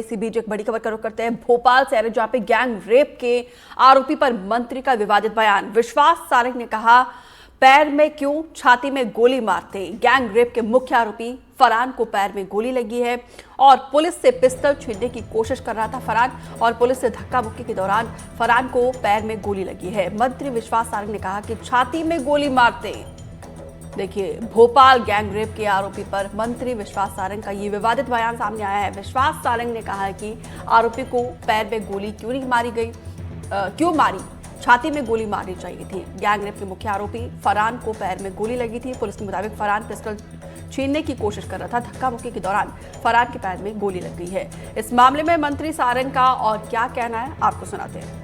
इसी बीच एक बड़ी खबर का रुख करते हैं भोपाल से, जहां पे गैंग रेप के आरोपी पर मंत्री का विवादित बयान। विश्वास सारंग ने कहा, पैर में क्यों छाती में गोली मारते। गैंग रेप के मुख्य आरोपी फरहान को पैर में गोली लगी है और पुलिस से पिस्टल छीनने की कोशिश कर रहा था फरहान, और पुलिस से धक्का मुक्की के दौरान फरहान को पैर में गोली लगी है। मंत्री विश्वास सारंग ने कहा कि छाती में गोली मारते। देखिए, भोपाल गैंग रेप के आरोपी पर मंत्री विश्वास सारंग का ये विवादित बयान सामने आया है। विश्वास सारंग ने कहा है कि आरोपी को पैर में गोली क्यों नहीं मारी गई, क्यों मारी, छाती में गोली मारनी चाहिए थी। गैंग रेप के मुख्य आरोपी फरहान को पैर में गोली लगी थी। पुलिस के मुताबिक फरहान पिस्टल छीनने की कोशिश कर रहा था। धक्का मुक्की के दौरान फरहान के पैर में गोली लग गई है। इस मामले में मंत्री सारंग का और क्या कहना है, आपको सुनाते हैं।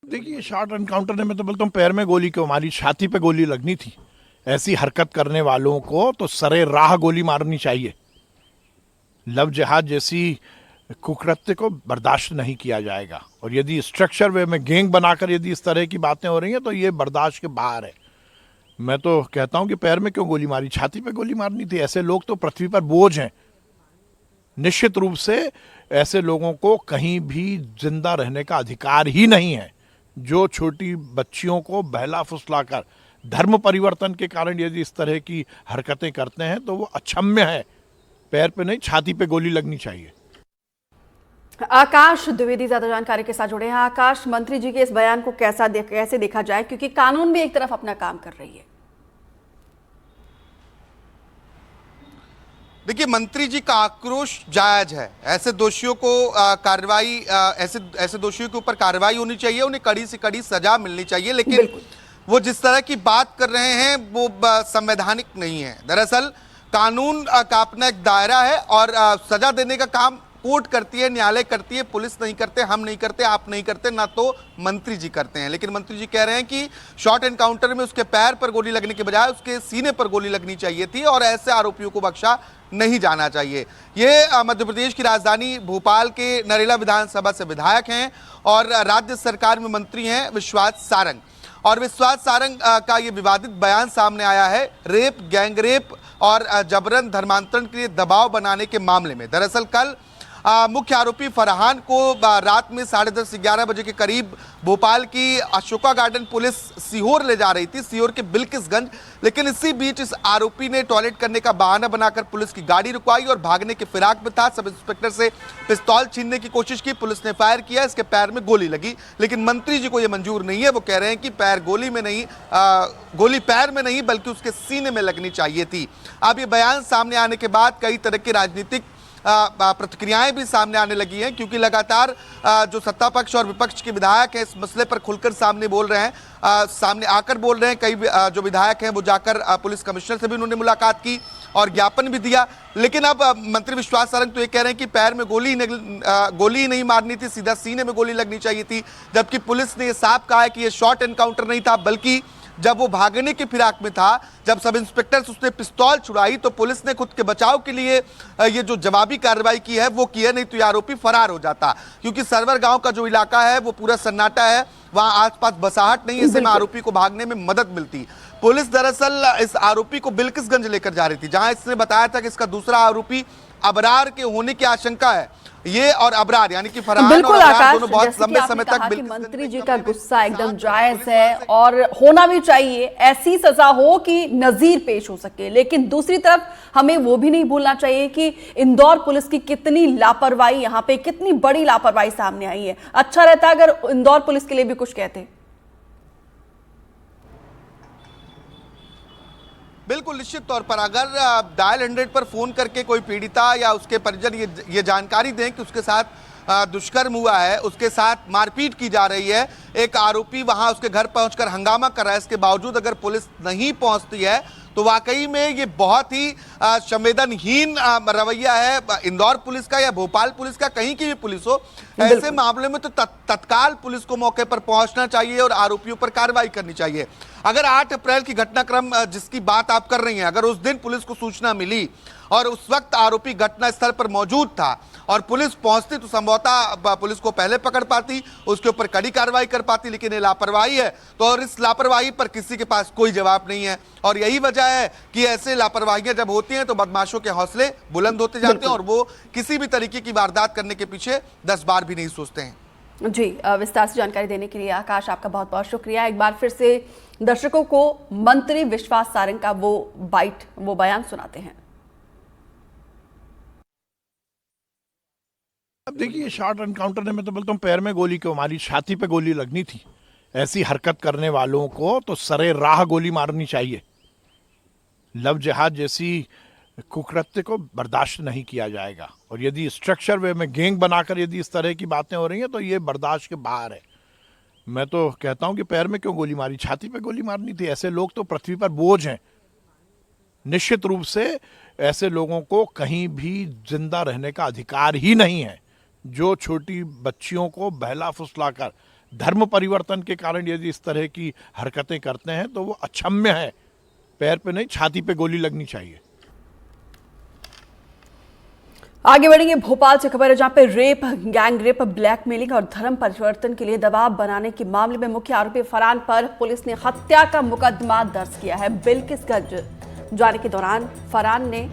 देखिए, शॉर्ट एनकाउंटर ने, मैं तो बोलता हूँ, पैर में गोली क्यों मारी, छाती पे गोली लगनी थी। ऐसी हरकत करने वालों को तो सरे राह गोली मारनी चाहिए। लव जिहाद जैसी कुकृत्य को बर्दाश्त नहीं किया जाएगा, और यदि स्ट्रक्चर वे में गैंग बनाकर यदि इस तरह की बातें हो रही हैं तो ये बर्दाश्त के बाहर है। मैं तो कहता हूं कि पैर में क्यों गोली मारी, छाती पे गोली मारनी थी। ऐसे लोग तो पृथ्वी पर बोझ हैं। निश्चित रूप से ऐसे लोगों को कहीं भी जिंदा रहने का अधिकार ही नहीं है। जो छोटी बच्चियों को बहला फुसलाकर धर्म परिवर्तन के कारण यदि इस तरह की हरकतें करते हैं तो वो अक्षम्य है। पैर पे नहीं, छाती पे गोली लगनी चाहिए। आकाश द्विवेदी ज्यादा जानकारी के साथ जुड़े हैं। आकाश, मंत्री जी के इस बयान को कैसे देखा जाए, क्योंकि कानून भी एक तरफ अपना काम कर रही है। देखिए, मंत्री जी का आक्रोश जायज है। ऐसे दोषियों को कार्रवाई ऐसे दोषियों के ऊपर कार्रवाई होनी चाहिए, उन्हें कड़ी से कड़ी सजा मिलनी चाहिए, लेकिन वो जिस तरह की बात कर रहे हैं वो संवैधानिक नहीं है। दरअसल कानून का अपना एक दायरा है और सजा देने का काम कोर्ट करती है, न्यायालय करती है, पुलिस नहीं करते, हम नहीं करते, आप नहीं करते, ना तो मंत्री जी करते हैं। लेकिन मंत्री जी कह रहे हैं कि शॉर्ट एनकाउंटर में उसके पैर पर गोली लगने के बजाय उसके सीने पर गोली लगनी चाहिए थी और ऐसे आरोपियों को बख्शा नहीं जाना चाहिए। ये मध्य प्रदेश की राजधानी भोपाल के नरेला विधानसभा से विधायक हैं और राज्य सरकार में मंत्री हैं विश्वास सारंग। और विश्वास सारंग का ये विवादित बयान सामने आया है रेप, गैंग रेप और जबरन धर्मांतरण के लिए दबाव बनाने के मामले में। दरअसल कल मुख्य आरोपी फरहान को रात में 10:30-11 बजे के करीब भोपाल की अशोका गार्डन पुलिस सीहोर ले जा रही थी, सीहोर के बिल्किसगंज। लेकिन इसी बीच इस आरोपी ने टॉयलेट करने का बहाना बनाकर पुलिस की गाड़ी रुकवाई और भागने के फिराक में था। सब इंस्पेक्टर से पिस्तौल छीनने की कोशिश की, पुलिस ने फायर किया, इसके पैर में गोली लगी। लेकिन मंत्री जी को यह मंजूर नहीं है। वो कह रहे हैं कि पैर गोली में नहीं, गोली पैर में नहीं बल्कि उसके सीने में लगनी चाहिए थी। अब ये बयान सामने आने के बाद कई तरह की राजनीतिक प्रतिक्रियाएं भी सामने आने लगी हैं, क्योंकि लगातार जो सत्ता पक्ष और विपक्ष के विधायक हैं इस मसले पर खुलकर सामने बोल रहे हैं, सामने आकर बोल रहे हैं। कई जो विधायक हैं वो जाकर पुलिस कमिश्नर से भी उन्होंने मुलाकात की और ज्ञापन भी दिया। लेकिन अब मंत्री विश्वास सारंग तो ये कह रहे हैं कि पैर में गोली नहीं मारनी थी, सीधा सीने में गोली लगनी चाहिए थी। जबकि पुलिस ने ये साफ कहा है कि ये शॉर्ट एनकाउंटर नहीं था, बल्कि जब वो भागने की फिराक में था, जब सब इंस्पेक्टर से उसने पिस्तौल छुड़ाई तो पुलिस ने खुद के बचाव के लिए ये जो जवाबी कार्रवाई की है वो की है, नहीं तो ये आरोपी फरार हो जाता। क्योंकि सरवर गांव का जो इलाका है वो पूरा सन्नाटा है, वहां आसपास बसाहट नहीं है, ऐसे में आरोपी को भागने में मदद मिलती। पुलिस दरअसल इस आरोपी को बिल्किसगंज लेकर जा रही थी, जहां इसने बताया था कि इसका दूसरा आरोपी अबरार के होने की आशंका है। ये और अबरार यानी कि फरहान बिल्कुल और अबरार आकाश, दोनों बहुत लंबे समय तक कि मंत्री जी का गुस्सा एकदम जायज है और होना भी चाहिए। ऐसी सजा हो कि नजीर पेश हो सके, लेकिन दूसरी तरफ हमें वो भी नहीं भूलना चाहिए कि इंदौर पुलिस की कितनी लापरवाही, यहाँ पे कितनी बड़ी लापरवाही सामने आई है। अच्छा रहता अगर इंदौर पुलिस के लिए भी कुछ कहते। बिल्कुल, निश्चित तौर पर अगर डायल 100 पर फोन करके कोई पीड़िता या उसके परिजन ये जानकारी दें कि उसके साथ दुष्कर्म हुआ है, उसके साथ मारपीट की जा रही है, एक आरोपी वहां उसके घर पहुंचकर हंगामा कर रहा है, इसके बावजूद अगर पुलिस नहीं पहुंचती है तो वाकई में ये बहुत ही संवेदनहीन रवैया है इंदौर पुलिस का या भोपाल पुलिस का, कहीं की भी पुलिस हो। ऐसे मामले में तो तत्काल पुलिस को मौके पर पहुंचना चाहिए और आरोपियों पर कार्रवाई करनी चाहिए। अगर 8 अप्रैल की घटनाक्रम जिसकी बात आप कर रही हैं, अगर उस दिन पुलिस को सूचना मिली और उस वक्त आरोपी घटनास्थल पर मौजूद था और पुलिस पहुंचती तो संभवतः पुलिस को पहले पकड़ पाती, उसके ऊपर कड़ी कार्रवाई कर पाती, लेकिन ये लापरवाही है। तो और इस लापरवाही पर किसी के पास कोई जवाब नहीं है और यही वजह है कि ऐसे लापरवाहियां जब होती हैं तो बदमाशों के हौसले बुलंद होते जाते हैं और वो किसी भी तरीके की वारदात करने के पीछे 10 बार भी नहीं सोचते हैं। जी, विस्तार से जानकारी देने के लिए आकाश आपका बहुत बहुत शुक्रिया। एक बार फिर से दर्शकों को मंत्री विश्वास सारंग का वो बयान सुनाते हैं। अब देखिए, शॉर्ट एनकाउंटर ने, मैं तो बोलता हूँ, पैर में गोली क्यों मारी, छाती पे गोली लगनी थी। ऐसी हरकत करने वालों को तो सरे राह गोली मारनी चाहिए। लव जिहाद जैसी कुकृत्य को बर्दाश्त नहीं किया जाएगा और यदि स्ट्रक्चर वे में गैंग बनाकर यदि इस तरह की बातें हो रही हैं तो ये बर्दाश्त के बाहर है। मैं तो कहता हूं कि पैर में क्यों गोली मारी, छाती पे गोली मारनी थी। ऐसे लोग तो पृथ्वी पर बोझ हैं। निश्चित रूप से ऐसे लोगों को कहीं भी जिंदा रहने का अधिकार ही नहीं है। जो छोटी बच्चियों को बहला फुसलाकर धर्म परिवर्तन के कारण यदि इस तरह की हरकतें करते हैं तो वो अक्षम्य है। पैर पे नहीं, छाती पे गोली लगनी चाहिए। आगे बढ़ेंगे। भोपाल से खबर है जहां पे रेप, गैंग रेप, ब्लैकमेलिंग और धर्म परिवर्तन के लिए दबाव बनाने के मामले में मुख्य आरोपी फरहान पर पुलिस ने हत्या का मुकदमा दर्ज किया है। बिल्किसगंज जाने के दौरान फरहान ने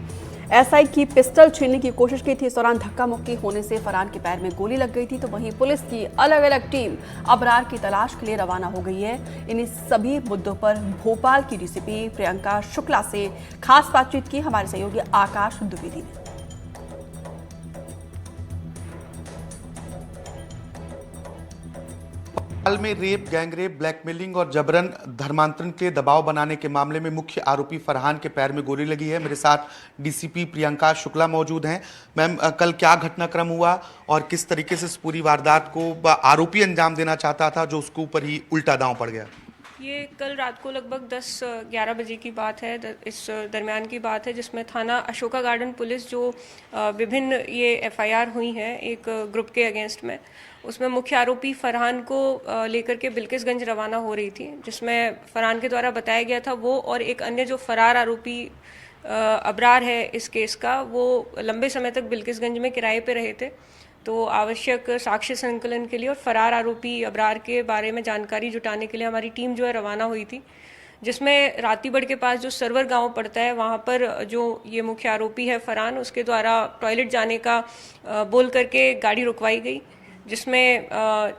एसआई की पिस्टल छीनने की कोशिश की थी। इस दौरान धक्का मुक्की होने से फरहान के पैर में गोली लग गई थी। तो वहीं पुलिस की अलग अलग टीम अबरार की तलाश के लिए रवाना हो गई है। इन सभी मुद्दों पर भोपाल की डीसीपी प्रियंका शुक्ला से खास बातचीत की हमारे सहयोगी आकाश द्विवेदी ने। हाल में रेप, गैंग रेप, ब्लैकमेलिंग और जबरन धर्मांतरण के दबाव बनाने के मामले में मुख्य आरोपी फरहान के पैर में गोली लगी है। मेरे साथ डीसीपी प्रियंका शुक्ला मौजूद हैं। मैम, कल क्या घटनाक्रम हुआ और किस तरीके से इस पूरी वारदात को आरोपी अंजाम देना चाहता था जो उसके ऊपर ही उल्टा दांव पड़ गया? ये कल रात को लगभग 10-11 बजे की बात है, इस दरमियान की बात है, जिसमें थाना अशोका गार्डन पुलिस जो विभिन्न ये एफआईआर हुई हैं एक ग्रुप के अगेंस्ट में, उसमें मुख्य आरोपी फरहान को लेकर के बिल्किसगंज रवाना हो रही थी, जिसमें फरहान के द्वारा बताया गया था वो और एक अन्य जो फरार आरोपी अबरार है इस केस का, वो लंबे समय तक बिल्किसगंज में किराए पे रहे थे। तो आवश्यक साक्ष्य संकलन के लिए और फरार आरोपी अबरार के बारे में जानकारी जुटाने के लिए हमारी टीम जो है रवाना हुई थी, जिसमें रातीबड़ के पास जो सर्वर गांव पड़ता है वहां पर जो ये मुख्य आरोपी है फरहान, उसके द्वारा टॉयलेट जाने का बोल करके गाड़ी रुकवाई गई, जिसमें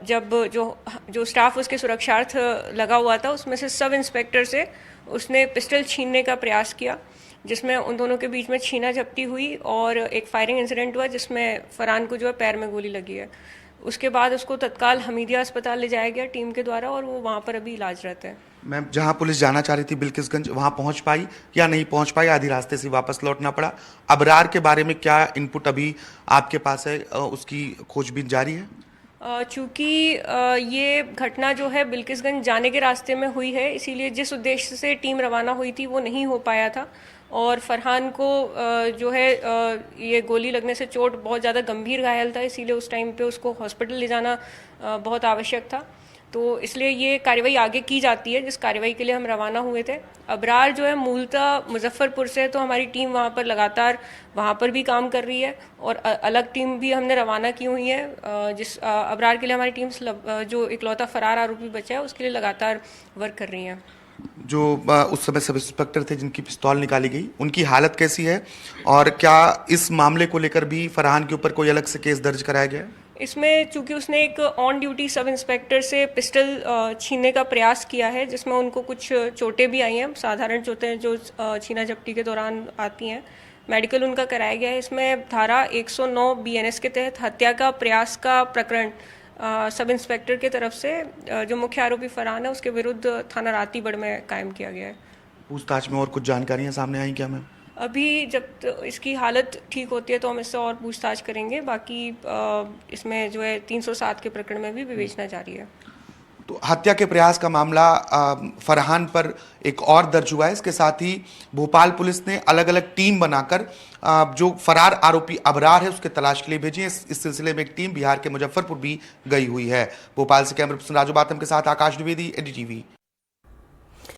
जब जो स्टाफ उसके सुरक्षार्थ लगा हुआ था उसमें से सब इंस्पेक्टर से उसने पिस्टल छीनने का प्रयास किया, जिसमें उन दोनों के बीच में छीना झपटी हुई और एक फायरिंग इंसिडेंट हुआ जिसमें फरहान को जो है पैर में गोली लगी है। उसके बाद उसको तत्काल हमीदिया अस्पताल ले जाया गया टीम के द्वारा और वो वहाँ पर अभी इलाज रहते हैं। मैम, जहाँ पुलिस जाना चाह रही थी बिल्किसगंज, वहाँ पहुँच पाई या नहीं पहुँच पाई? आधी रास्ते से वापस लौटना पड़ा। अबरार के बारे में क्या इनपुट अभी आपके पास है? उसकी खोजबीन जारी है? चूँकि ये घटना जो है बिल्किसगंज जाने के रास्ते में हुई है, इसीलिए जिस उद्देश्य से टीम रवाना हुई थी वो नहीं हो पाया था और फरहान को जो है ये गोली लगने से चोट बहुत ज़्यादा गंभीर घायल था, इसीलिए उस टाइम पे उसको हॉस्पिटल ले जाना बहुत आवश्यक था। तो इसलिए ये कार्रवाई आगे की जाती है जिस कार्रवाई के लिए हम रवाना हुए थे। अबरार जो है मूलतः मुजफ्फरपुर से है, तो हमारी टीम वहाँ पर लगातार वहाँ पर भी काम कर रही है और अलग टीम भी हमने रवाना की हुई है। जिस अबरार के लिए हमारी टीम जो इकलौता फरार आरोपी बचा है उसके लिए लगातार वर्क कर रही है। जो उस समय सब इंस्पेक्टर थे जिनकी पिस्तौल निकाली गई, उनकी हालत कैसी है और क्या इस मामले को लेकर भी फरहान के ऊपर कोई अलग से केस दर्ज कराया गया है? इसमें चूंकि उसने एक ऑन ड्यूटी सब इंस्पेक्टर से पिस्टल छीनने का प्रयास किया है, जिसमें उनको कुछ चोटें भी आई हैं, साधारण चोटें जो छीना झपटी के दौरान आती हैं। मेडिकल उनका कराया गया है। इसमें धारा 109 बीएनएस के तहत हत्या का प्रयास का प्रकरण सब इंस्पेक्टर के तरफ से जो मुख्य आरोपी फरहान है उसके विरुद्ध थाना रातीबड़ में कायम किया गया है। पूछताछ में और कुछ जानकारियां सामने आई क्या मैम? अभी जब इसकी हालत ठीक होती है तो हम इससे और पूछताछ करेंगे। बाकी इसमें जो है 307 के प्रकरण में भी विवेचना जारी है। तो हत्या के प्रयास का मामला फरहान पर एक और दर्ज हुआ है। इसके साथ ही भोपाल पुलिस ने अलग अलग टीम बनाकर जो फरार आरोपी अबरार है उसके तलाश के लिए भेजी है। इस सिलसिले में एक टीम बिहार के मुजफ्फरपुर भी गई हुई है। भोपाल से कैमरा पर्सन राजू बातम के साथ आकाश द्विवेदी, एनडीटीवी।